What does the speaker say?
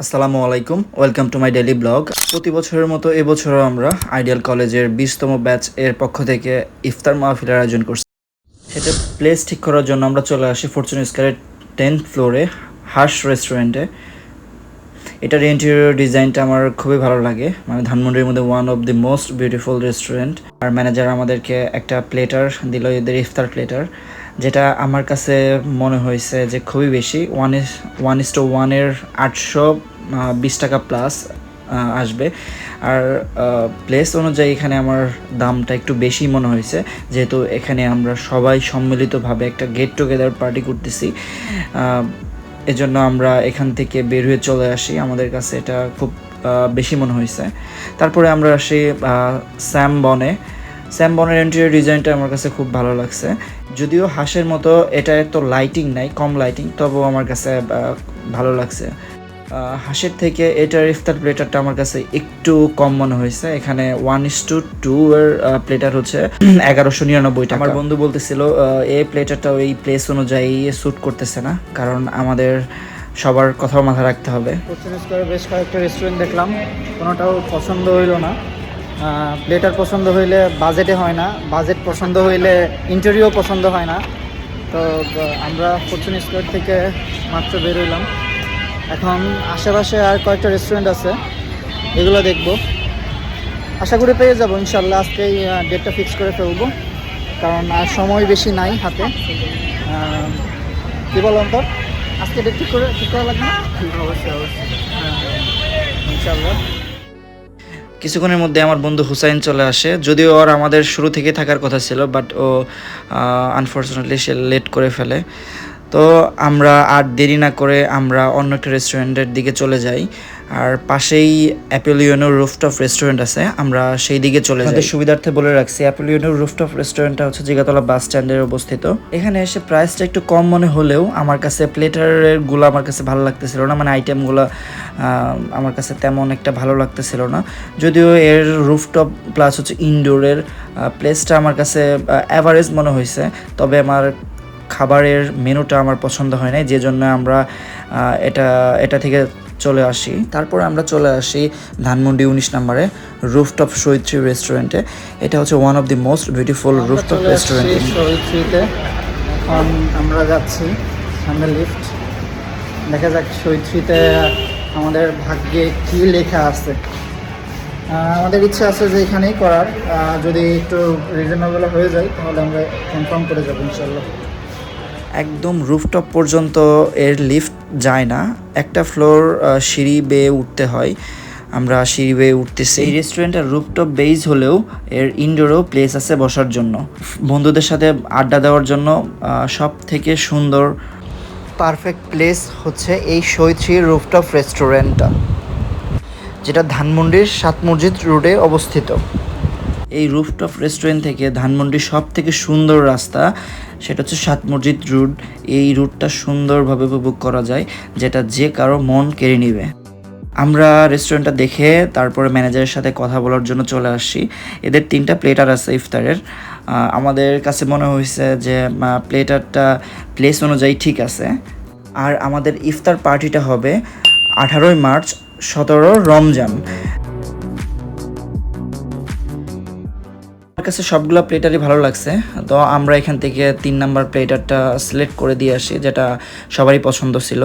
আসসালামু আলাইকুম, welcome to my daily blog. প্রতি বছরের মতো এবছরও আমরা আইডিয়াল কলেজের 20তম ব্যাচ এর পক্ষ থেকে ইফতার মাহফিলের আয়োজন করছি। সেটা প্লেস ঠিক করার জন্য আমরা চলে আসি ফরচুন স্কয়ারের 10th ফ্লোরে হার্শ রেস্টুরেন্টে। এটার ইন্টেরিয়র ডিজাইনটা আমার খুবই ভালো লাগে, মানে ধানমন্ডির মধ্যে one of the most beautiful restaurant. আর ম্যানেজার আমাদেরকে একটা প্লেটার দিল, এদের ইফতার প্লেটার, যেটা আমার কাছে মনে হয়েছে যে খুবই বেশি। 1:1 820 টাকা প্লাস আসবে। আর প্লেস অনুযায়ী এখানে আমার দামটা একটু বেশি মনে হয়েছে, যেহেতু এখানে আমরা সবাই সম্মিলিতভাবে একটা গেট টুগেদার পার্টি করতেছি। এজন্য আমরা এখান থেকে বের হয়ে চলে আসি, আমাদের কাছে এটা খুব বেশি মনে হয়েছে। তারপরে আমরা আসি স্যাম বনের ইন্টেরিয়র ডিজাইনটা আমার কাছে খুব ভালো লাগছে। যদিও হাঁসের মতো এটা এত লাইটিং নাই, কম লাইটিং, তবুও আমার কাছে ভালো লাগছে। হাঁসের থেকে এটার ইফতার প্লেটারটা আমার কাছে একটু কম মনে হয়েছে। এখানে 1:2 এর প্লেটার হচ্ছে 1199 টাকা। আমার বন্ধু বলতেছিল এই প্লেটারটা ওই প্লেস অনুযায়ী স্যুট করতেছে না, কারণ আমাদের সবার কথাও মাথায় রাখতে হবে। বেশ কয়েকটা রেস্টুরেন্ট দেখলাম, কোনোটাও পছন্দ হইল না। প্লেটার পছন্দ হইলে বাজেটে হয় না, বাজেট পছন্দ হইলে ইন্টেরিয়র পছন্দ হয় না। তো আমরা ফরচুন স্কয়ার থেকে মাত্র বের হইলাম। এখন আশেপাশে আর কয়েকটা রেস্টুরেন্ট আছে, এগুলো দেখবো, আশা করি পেয়ে যাবো ইনশাল্লাহ। আজকেই ডেটটা ফিক্স করে ফেলবো, কারণ আর সময় বেশি নাই হাতে। কী বললাম তো, আজকে ডেট ঠিক করা লাগবে না? অবশ্যই ইনশাল্লাহ। কিছুক্ষণের মধ্যে আমার বন্ধু হুসাইন চলে আসে, যদিও ওর আমাদের শুরু থেকে থাকার কথা ছিল, বাট ও আনফর্চুনেটলি সে লেট করে ফেলে। তো আমরা আর দেরি না করে আমরা অন্য একটা রেস্টুরেন্টের দিকে চলে যাই। আর পাশেই অ্যাপোলিয়নের রুফটপ রেস্টুরেন্ট আছে, আমরা সেই দিকে চলে যাই। সুবিধার্থে বলে রাখছি, অ্যাপোলিয়নের রুফটপ রেস্টুরেন্টটা হচ্ছে জিগাতলা বাস স্ট্যান্ডের অবস্থিত। এখানে এসে প্রাইসটা একটু কম মনে হলেও আমার কাছে প্লেটারের গুলো আমার কাছে ভালো লাগতেছিল না, মানে আইটেমগুলো আমার কাছে তেমন একটা ভালো লাগতেছিল না। যদিও এর রুফটপ প্লাস হচ্ছে ইনডোরের প্লেসটা আমার কাছে অ্যাভারেজ মনে হয়েছে, তবে আমার খাবারের মেনুটা আমার পছন্দ হয় নাই, যে জন্য আমরা এটা থেকে চলে আসি। তারপর আমরা চলে আসি ধানমন্ডি 19 নম্বরে রুফটপ শহীদ থ্রি রেস্টুরেন্টে। এটা হচ্ছে one of the most beautiful rooftop restaurant. শহীদ থ্রিতে এখন আমরা যাচ্ছি, সামনে লিফট, দেখা যাক শহীদ থ্রিতে আমাদের ভাগ্যে কী লেখা আছে। আমাদের ইচ্ছা আছে যে এখানেই করার, যদি একটু রিজনেবল হয়ে যায় তাহলে আমরা কনফার্ম করে যাবো ইনশাল্লাহ। একদম রুফটপ পর্যন্ত এর লিফট যায় না, একটা ফ্লোর সিঁড়ি বেয়ে উঠতে হয়। আমরা সিঁড়ি বেয়ে উঠতেছি। এই রেস্টুরেন্টের রুফটপ বেজ হলেও এর ইনডোরও প্লেস আছে বসার জন্য, বন্ধুদের সাথে আড্ডা দেওয়ার জন্য সব থেকে সুন্দর পারফেক্ট প্লেস হচ্ছে এই শহীদ থ্রি রুফটপ রেস্টুরেন্টটা, যেটা ধানমন্ডির 7 মসজিদ রোডে অবস্থিত। এই রুফটপ রেস্টুরেন্ট থেকে ধানমন্ডির সব থেকে সুন্দর রাস্তা, সেটা হচ্ছে 7 মসজিদ রোড। এই রুটটা সুন্দরভাবে উপভোগ করা যায়, যেটা যে কারো মন কেড়ে নিবে। আমরা রেস্টুরেন্টটা দেখে তারপরে ম্যানেজারের সাথে কথা বলার জন্য চলে আসছি। এদের 3টা প্লেটার আছে ইফতারের। আমাদের কাছে মনে হয়েছে যে প্লেটারটা প্লেস অনুযায়ী ঠিক আছে। আর আমাদের ইফতার পার্টিটা হবে 18 মার্চ 17 রমজান। আমার কাছে সবগুলো প্লেটারই ভালো লাগছে, তো আমরা এখান থেকে 3 নাম্বার প্লেটারটা সিলেক্ট করে দিয়ে আসি, যেটা সবারই পছন্দ ছিল।